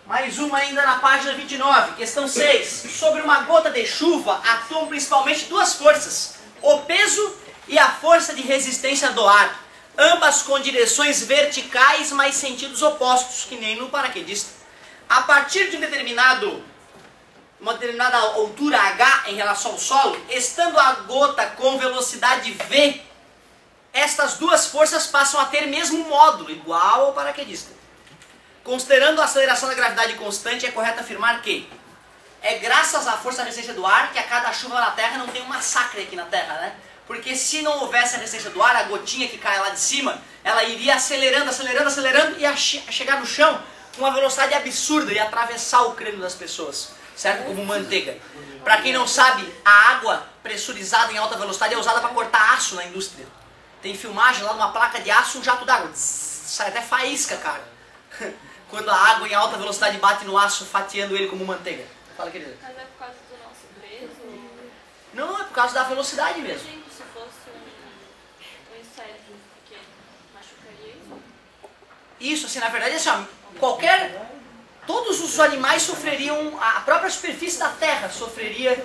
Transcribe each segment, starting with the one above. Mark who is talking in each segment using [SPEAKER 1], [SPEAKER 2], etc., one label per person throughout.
[SPEAKER 1] Mais uma ainda na página 29, questão 6. Sobre uma gota de chuva atuam principalmente duas forças, o peso e a força de resistência do ar, ambas com direções verticais, mas sentidos opostos, que nem no paraquedista. A partir de uma determinada altura h em relação ao solo, estando a gota com velocidade v, estas duas forças passam a ter mesmo módulo, igual ao paraquedista. Considerando a aceleração da gravidade constante, é correto afirmar que é graças à força da resistência do ar que a cada chuva na Terra não tem um massacre aqui na Terra, né? Porque se não houvesse a resistência do ar, a gotinha que cai lá de cima, ela iria acelerando, acelerando, acelerando e ia chegar no chão com uma velocidade absurda e atravessar o crânio das pessoas, certo? Como manteiga. Para quem não sabe, a água pressurizada em alta velocidade é usada para cortar aço na indústria. Tem filmagem lá numa placa de aço, um jato d'água. Sai até faísca, cara. Quando a água em alta velocidade bate no aço, fatiando ele como manteiga. Fala, querida.
[SPEAKER 2] Mas é por causa do nosso peso?
[SPEAKER 1] Não, é por causa da velocidade mesmo.
[SPEAKER 2] Gente, se fosse um inseto pequeno, machucaria isso?
[SPEAKER 1] Isso, assim, na verdade, assim, ó, todos os animais sofreriam, a própria superfície da Terra sofreria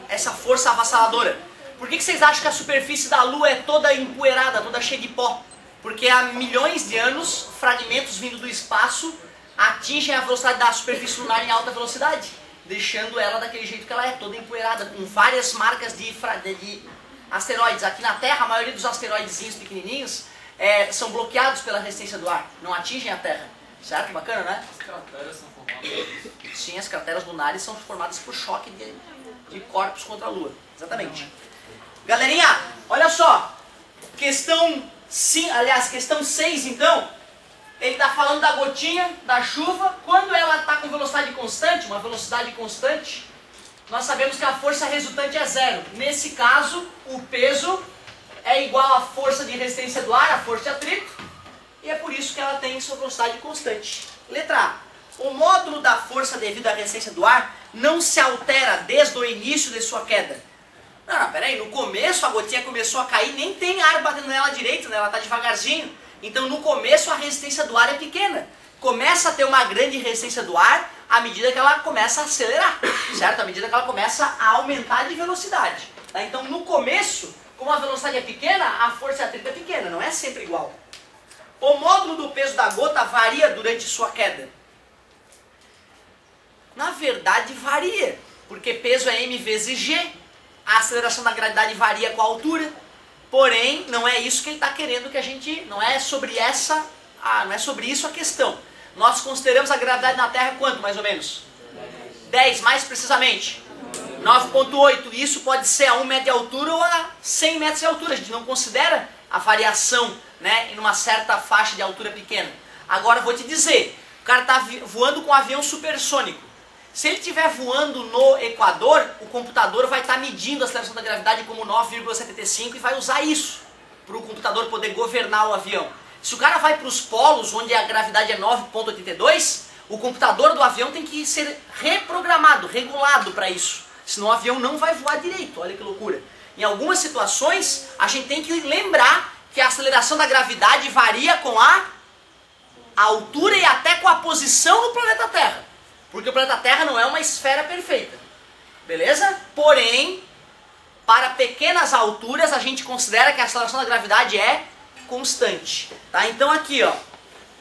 [SPEAKER 1] essa força avassaladora. Por que vocês acham que a superfície da Lua é toda empoeirada, toda cheia de pó? Porque há milhões de anos, fragmentos vindo do espaço atingem a velocidade da superfície lunar em alta velocidade, deixando ela daquele jeito que ela é, toda empoeirada, com várias marcas de asteroides. Aqui na Terra, a maioria dos asteroidezinhos pequenininhos são bloqueados pela resistência do ar, não atingem a Terra. Certo? Bacana, né?
[SPEAKER 3] As crateras são formadas.
[SPEAKER 1] Sim, as crateras lunares são formadas por choque de corpos contra a Lua. Exatamente. Galerinha, olha só. Questão 6, então, ele está falando da gotinha, da chuva. Quando ela está com velocidade constante, uma velocidade constante, nós sabemos que a força resultante é zero. Nesse caso, o peso é igual à força de resistência do ar, a força de atrito, e é por isso que ela tem sua velocidade constante. Letra A. O módulo da força devido à resistência do ar não se altera desde o início de sua queda. Não, peraí, no começo a gotinha começou a cair, nem tem ar batendo nela direito, né? Ela está devagarzinho. Então no começo a resistência do ar é pequena. Começa a ter uma grande resistência do ar à medida que ela começa a acelerar, certo? À medida que ela começa a aumentar de velocidade. Tá? Então no começo, como a velocidade é pequena, a força de atrito é pequena, não é sempre igual. O módulo do peso da gota varia durante sua queda. Na verdade varia, porque peso é m vezes g. A aceleração da gravidade varia com a altura, porém não é isso que ele está querendo que a gente, não é sobre isso a questão. Nós consideramos a gravidade na Terra quanto, mais ou menos? 10, mais precisamente. 9,8. Isso pode ser a 1 metro de altura ou a 100 metros de altura. A gente não considera a variação, né, em uma certa faixa de altura pequena. Agora eu vou te dizer, o cara está voando com um avião supersônico. Se ele estiver voando no Equador, o computador vai estar medindo a aceleração da gravidade como 9,75 e vai usar isso para o computador poder governar o avião. Se o cara vai para os polos, onde a gravidade é 9,82, o computador do avião tem que ser reprogramado, regulado para isso. Senão o avião não vai voar direito, olha que loucura. Em algumas situações, a gente tem que lembrar que a aceleração da gravidade varia com a altura e até com a posição do planeta Terra. Porque o planeta Terra não é uma esfera perfeita. Beleza? Porém, para pequenas alturas, a gente considera que a aceleração da gravidade é constante. Tá? Então aqui, ó,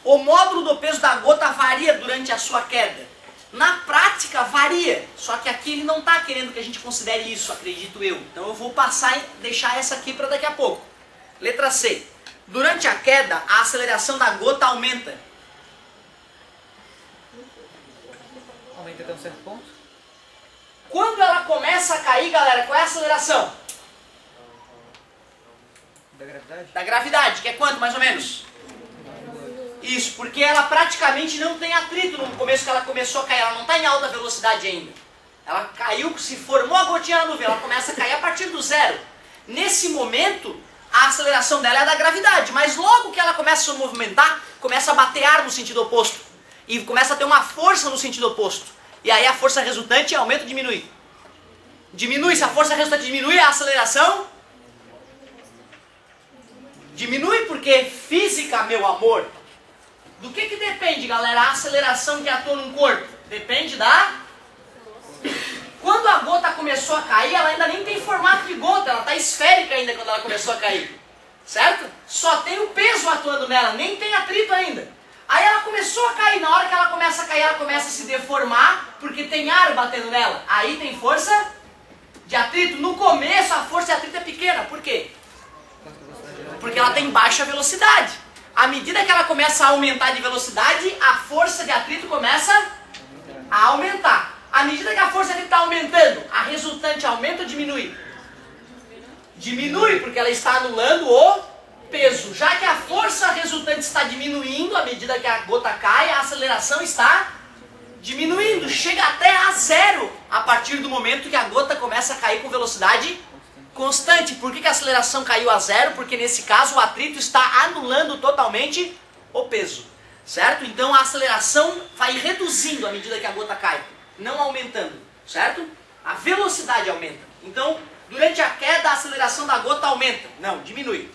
[SPEAKER 1] o módulo do peso da gota varia durante a sua queda. Na prática, varia. Só que aqui ele não está querendo que a gente considere isso, acredito eu. Então eu vou passar e deixar essa aqui para daqui a pouco. Letra C. Durante a queda, a aceleração da gota aumenta.
[SPEAKER 4] Aumenta até um certo ponto?
[SPEAKER 1] Quando ela começa a cair, galera, qual é a aceleração?
[SPEAKER 4] Da gravidade?
[SPEAKER 1] Da gravidade, que é quanto, mais ou menos? Isso, porque ela praticamente não tem atrito no começo que ela começou a cair. Ela não está em alta velocidade ainda. Ela caiu, se formou a gotinha na nuvem, ela começa a cair a partir do zero. Nesse momento, a aceleração dela é da gravidade, mas logo que ela começa a se movimentar, começa a bater ar no sentido oposto. E começa a ter uma força no sentido oposto. E aí a força resultante aumenta ou diminui? Diminui. Se a força resultante diminui, a aceleração diminui, porque física, meu amor. Do que depende, galera, a aceleração que atua num corpo? Depende da... Quando a gota começou a cair, ela ainda nem tem formato de gota, ela está esférica ainda quando ela começou a cair. Certo? Só tem o peso atuando nela, nem tem atrito ainda. Aí ela começou a cair, na hora que ela começa a cair, ela começa a se deformar, porque tem ar batendo nela. Aí tem força de atrito. No começo a força de atrito é pequena, por quê? Porque ela tem baixa velocidade. À medida que ela começa a aumentar de velocidade, a força de atrito começa a aumentar. À medida que a força de atrito está aumentando, a resultante aumenta ou diminui? Diminui, porque ela está anulando o peso. Já que a força resultante está diminuindo, à medida que a gota cai, a aceleração está diminuindo. Chega até a zero a partir do momento que a gota começa a cair com velocidade constante. Por que a aceleração caiu a zero? Porque nesse caso o atrito está anulando totalmente o peso. Certo? Então a aceleração vai reduzindo à medida que a gota cai, não aumentando. Certo? A velocidade aumenta. Então, durante a queda, a aceleração da gota aumenta. Não, diminui.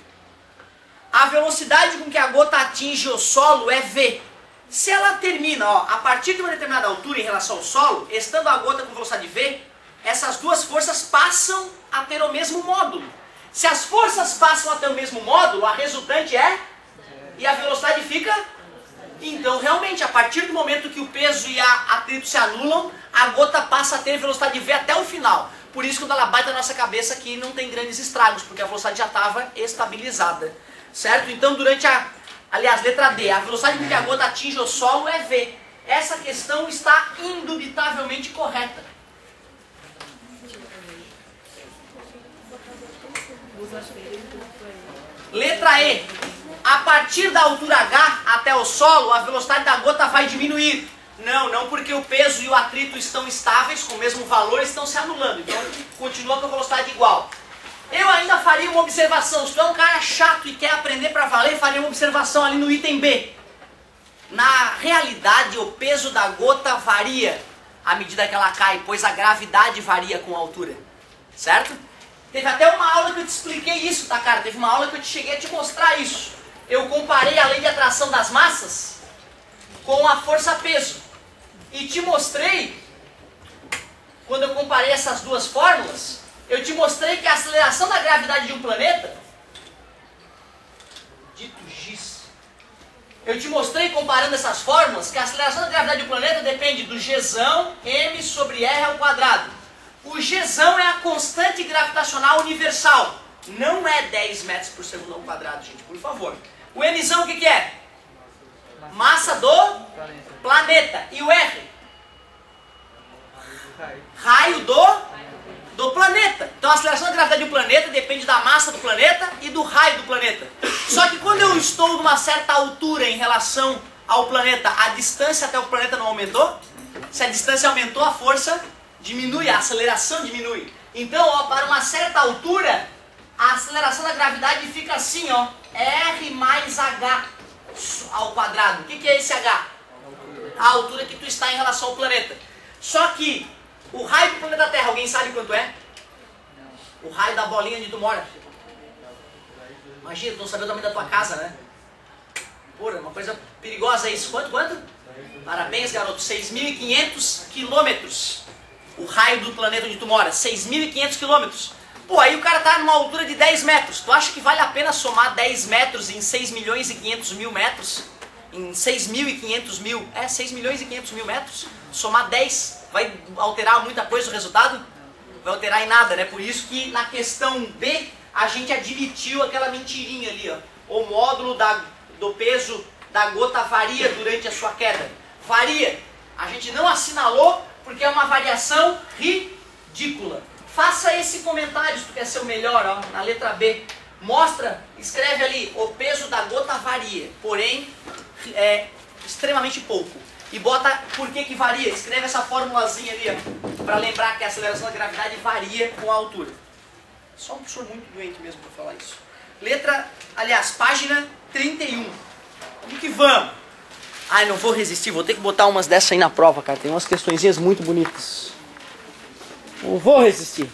[SPEAKER 1] A velocidade com que a gota atinge o solo é V. Se ela termina, ó, a partir de uma determinada altura em relação ao solo, estando a gota com velocidade V, essas duas forças passam a ter o mesmo módulo. Se as forças passam a ter o mesmo módulo, a resultante é... E a velocidade fica... Então, realmente, a partir do momento que o peso e a atrito se anulam, a gota passa a ter velocidade V até o final. Por isso, quando ela bate na nossa cabeça aqui, não tem grandes estragos, porque a velocidade já estava estabilizada. Certo? Então, durante a... Aliás, letra D, a velocidade com que a gota atinge o solo é V. Essa questão está indubitavelmente correta. Letra E. A partir da altura H até o solo, a velocidade da gota vai diminuir. Não porque o peso e o atrito estão estáveis, com o mesmo valor, estão se anulando. Então, continua com a velocidade igual. Eu ainda faria uma observação. Se tu é um cara chato e quer aprender para valer, faria uma observação ali no item B. Na realidade, o peso da gota varia à medida que ela cai, pois a gravidade varia com a altura. Certo? Teve até uma aula que eu te expliquei isso, tá, cara? Teve uma aula que eu cheguei a te mostrar isso. Eu comparei a lei de atração das massas com a força-peso. E te mostrei, quando eu comparei essas duas fórmulas, eu te mostrei que a aceleração da gravidade de um planeta, dito giz, eu te mostrei, comparando essas fórmulas, que a aceleração da gravidade de um planeta depende do gzão m sobre r ao quadrado. O gzão é a constante gravitacional universal. Não é 10 metros por segundo ao quadrado, gente, por favor. O mzão o que é? Massa do planeta. E o r? Raio do planeta. Então a aceleração da gravidade de um planeta depende da massa do planeta e do raio do planeta. Só que quando eu estou numa certa altura em relação ao planeta, a distância até o planeta não aumentou? Se a distância aumentou, a força diminui, a aceleração diminui. Então, ó, para uma certa altura, a aceleração da gravidade fica assim, ó, R mais H ao quadrado. O que é esse H? A altura que tu está em relação ao planeta. Só que o raio do planeta Terra, alguém sabe quanto é? O raio da bolinha onde tu mora. Imagina, tu não sabe o tamanho da tua casa, né? Porra, uma coisa perigosa isso. Quanto? Parabéns, garoto. 6.500 quilômetros. O raio do planeta onde tu mora. 6.500 quilômetros. Pô, aí o cara tá numa altura de 10 metros. Tu acha que vale a pena somar 10 metros em 6.500.000 metros? Em 6.500.000? 6.500.000 metros? Somar 10 vai alterar muita coisa o resultado? Vai alterar em nada, né? Por isso que na questão B a gente admitiu aquela mentirinha ali, ó. O módulo do peso da gota varia durante a sua queda. Varia. A gente não assinalou porque é uma variação ridícula. Faça esse comentário se tu quer ser o melhor, ó, na letra B. Mostra, escreve ali, o peso da gota varia, porém é extremamente pouco. E bota por que varia, escreve essa formulazinha ali, ó, para lembrar que a aceleração da gravidade varia com a altura. Só um professor muito doente mesmo para falar isso. Página 31. Vamos que vamos. Ai, não vou resistir, vou ter que botar umas dessas aí na prova, cara. Tem umas questõezinhas muito bonitas. Não vou resistir.